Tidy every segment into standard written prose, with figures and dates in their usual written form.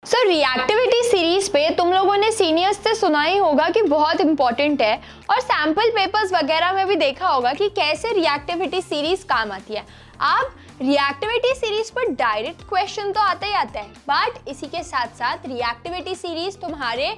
सो reactivity series पे तुम लोगों ने सीनियर्स से सुना ही होगा कि बहुत इंपॉर्टेंट है और सैम्पल पेपर्स वगैरह में भी देखा होगा कि कैसे रिएक्टिविटी सीरीज काम आती है। अब रिएक्टिविटी सीरीज पर डायरेक्ट क्वेश्चन तो आता ही आता है, बट इसी के साथ साथ रिएक्टिविटी सीरीज तुम्हारे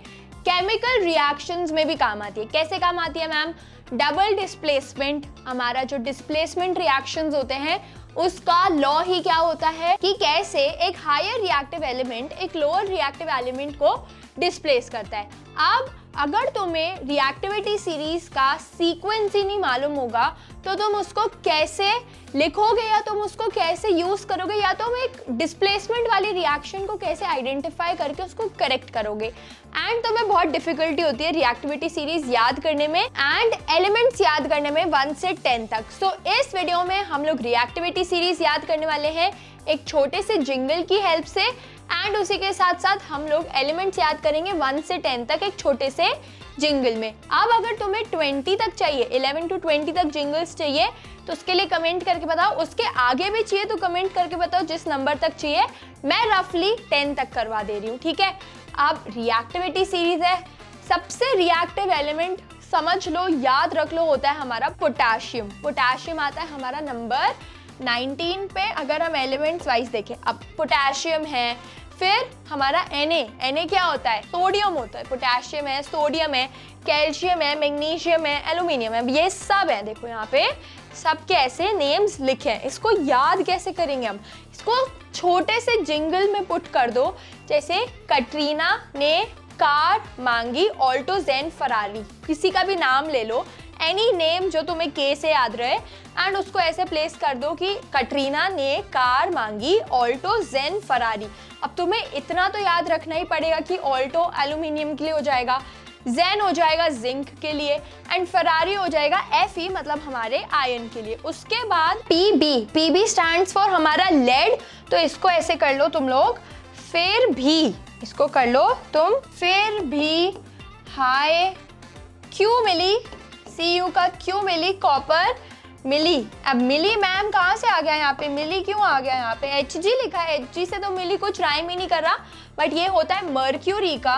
केमिकल रिएक्शंस में भी काम आती है। कैसे काम आती है मैम? डबल डिस्प्लेसमेंट, हमारा जो डिस्प्लेसमेंट रिएक्शंस होते हैं उसका लॉ ही क्या होता है कि कैसे एक हायर रिएक्टिव एलिमेंट एक लोअर रिएक्टिव एलिमेंट को डिस्प्लेस करता है। अब अगर तुम्हें रिएक्टिविटी सीरीज का सीक्वेंस ही नहीं मालूम होगा तो तुम उसको कैसे लिखोगे या तुम उसको कैसे यूज करोगे या तुम एक डिस्प्लेसमेंट वाली रिएक्शन को कैसे आइडेंटिफाई करके उसको करेक्ट करोगे। एंड तुम्हें बहुत डिफिकल्टी होती है रिएक्टिविटी सीरीज याद करने में एंड एलिमेंट्स याद करने में 1 से 10 तक। सो इस वीडियो में हम लोग रिएक्टिविटी सीरीज याद करने वाले हैं एक छोटे से जिंगल की हेल्प से एंड उसी के साथ साथ हम लोग एलिमेंट्स याद करेंगे 1 से 10 तक एक छोटे से जिंगल में। अब अगर तुम्हें 20 तक चाहिए, 11 to 20 तक जिंगल्स चाहिए तो उसके लिए कमेंट करके बताओ। उसके आगे भी चाहिए तो कमेंट करके बताओ जिस नंबर तक चाहिए। मैं रफली 10 तक करवा दे रही हूँ, ठीक है। अब रिएक्टिविटी सीरीज है, सबसे रिएक्टिव एलिमेंट समझ लो, याद रख लो, होता है हमारा पोटेशियम। पोटेशियम आता है हमारा नंबर 19 पे अगर हम एलिमेंट्स वाइज देखें। अब पोटेशियम है, फिर हमारा Na क्या होता है? सोडियम होता है। पोटेशियम है, सोडियम है, कैल्शियम है, मैग्नीशियम है, एल्यूमिनियम है, ये सब है। देखो यहाँ पे सबके ऐसे नेम्स लिखे हैं। इसको याद कैसे करेंगे हम? इसको छोटे से जिंगल में पुट कर दो, जैसे कटरीना ने कार मांगी ऑल्टो जेन फरारी। किसी का भी नाम ले लो, एनी नेम जो तुम्हें के से याद रहे एंड उसको ऐसे प्लेस कर दो कि कटरीना ने कार मांगी ऑल्टो जेन फरारी। अब तुम्हें इतना तो याद रखना ही पड़ेगा कि ऑल्टो एल्यूमिनियम के लिए हो जाएगा, जेन हो जाएगा जिंक के लिए एंड फरारी हो जाएगा Fe मतलब हमारे आयरन के लिए। उसके बाद पीबी स्टैंड्स फॉर हमारा लेड, तो इसको ऐसे कर लो तुम लोग, फिर भी इसको कर लो तुम, फिर भी हाई क्यू मिली, Cu का क्यू मिली, कॉपर मिली। अब मिली मैम कहाँ से आ गया यहाँ पे? मिली क्यों आ गया यहाँ पे? Hg लिखा है, Hg से तो मिली कुछ राइम ही नहीं कर रहा, बट ये होता है मर्क्यूरी का,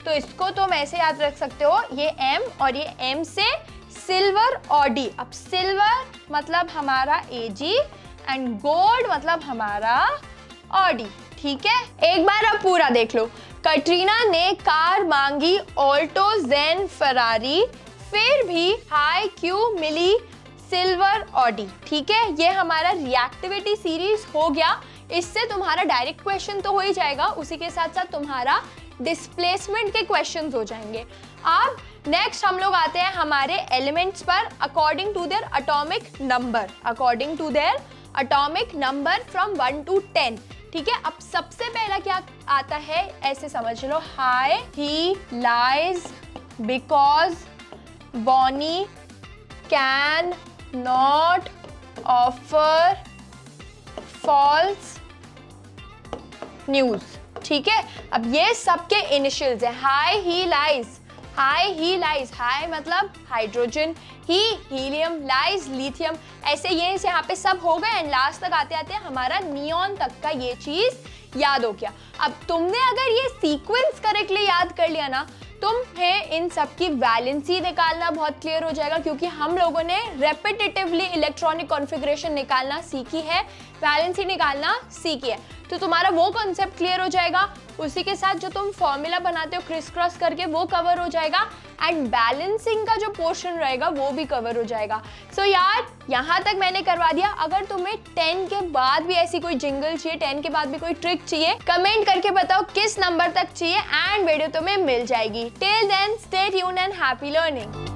तो इसको तुम ऐसे याद रख सकते हो, ये M और ये M से सिल्वर और D। अब सिल्वर मतलब हमारा Ag एंड गोल्ड मतलब हमारा Od, ठीक है। एक बार अब पूरा देख लो, कटरीना ने कार मांगी ऑल्टो जेन फरारी, फिर भी हाई क्यू मिली सिल्वर ऑडी, ठीक है। ये हमारा रिएक्टिविटी सीरीज हो गया। इससे तुम्हारा डायरेक्ट क्वेश्चन तो हो ही जाएगा, उसी के साथ साथ तुम्हारा डिस्प्लेसमेंट के क्वेश्चंस हो जाएंगे। अब नेक्स्ट हम लोग आते हैं हमारे एलिमेंट्स पर according to their atomic number, according to their atomic number from 1 to 10, ठीक है। अब सबसे पहला क्या आता है ऐसे समझ लो, high he lies because Bonnie can not offer false news, ठीक है। अब ये सबके इनिशियल्स है, high he lies, high he lies, high मतलब हाइड्रोजन, ही हीलियम, लाइज लिथियम, ऐसे ये यहाँ पे सब हो गए एंड लास्ट तक आते आते हमारा नियॉन तक का ये चीज याद हो गया। अब तुमने अगर ये सीक्वेंस करेक्टली याद कर लिया ना, तुम्हें इन सब की वैलेंसी निकालना बहुत क्लियर हो जाएगा, क्योंकि हम लोगों ने रेपिटेटिवली इलेक्ट्रॉनिक कॉन्फ़िगरेशन निकालना सीखी है, वैलेंसी निकालना सीखी है, तो तुम्हारा वो कॉन्सेप्ट क्लियर हो जाएगा। उसी के साथ जो तुम फॉर्मूला बनाते हो क्रिस क्रॉस करके वो कवर हो जाएगा एंड बैलेंसिंग का जो पोर्शन रहेगा वो भी कवर हो जाएगा। सो यार यहाँ तक मैंने करवा दिया। अगर तुम्हें 10 के बाद भी ऐसी कोई जिंगल चाहिए, 10 के बाद भी कोई ट्रिक चाहिए, कमेंट करके बताओ किस नंबर तक चाहिए एंड वीडियो तुम्हें मिल जाएगी। Till then stay tuned and happy learning.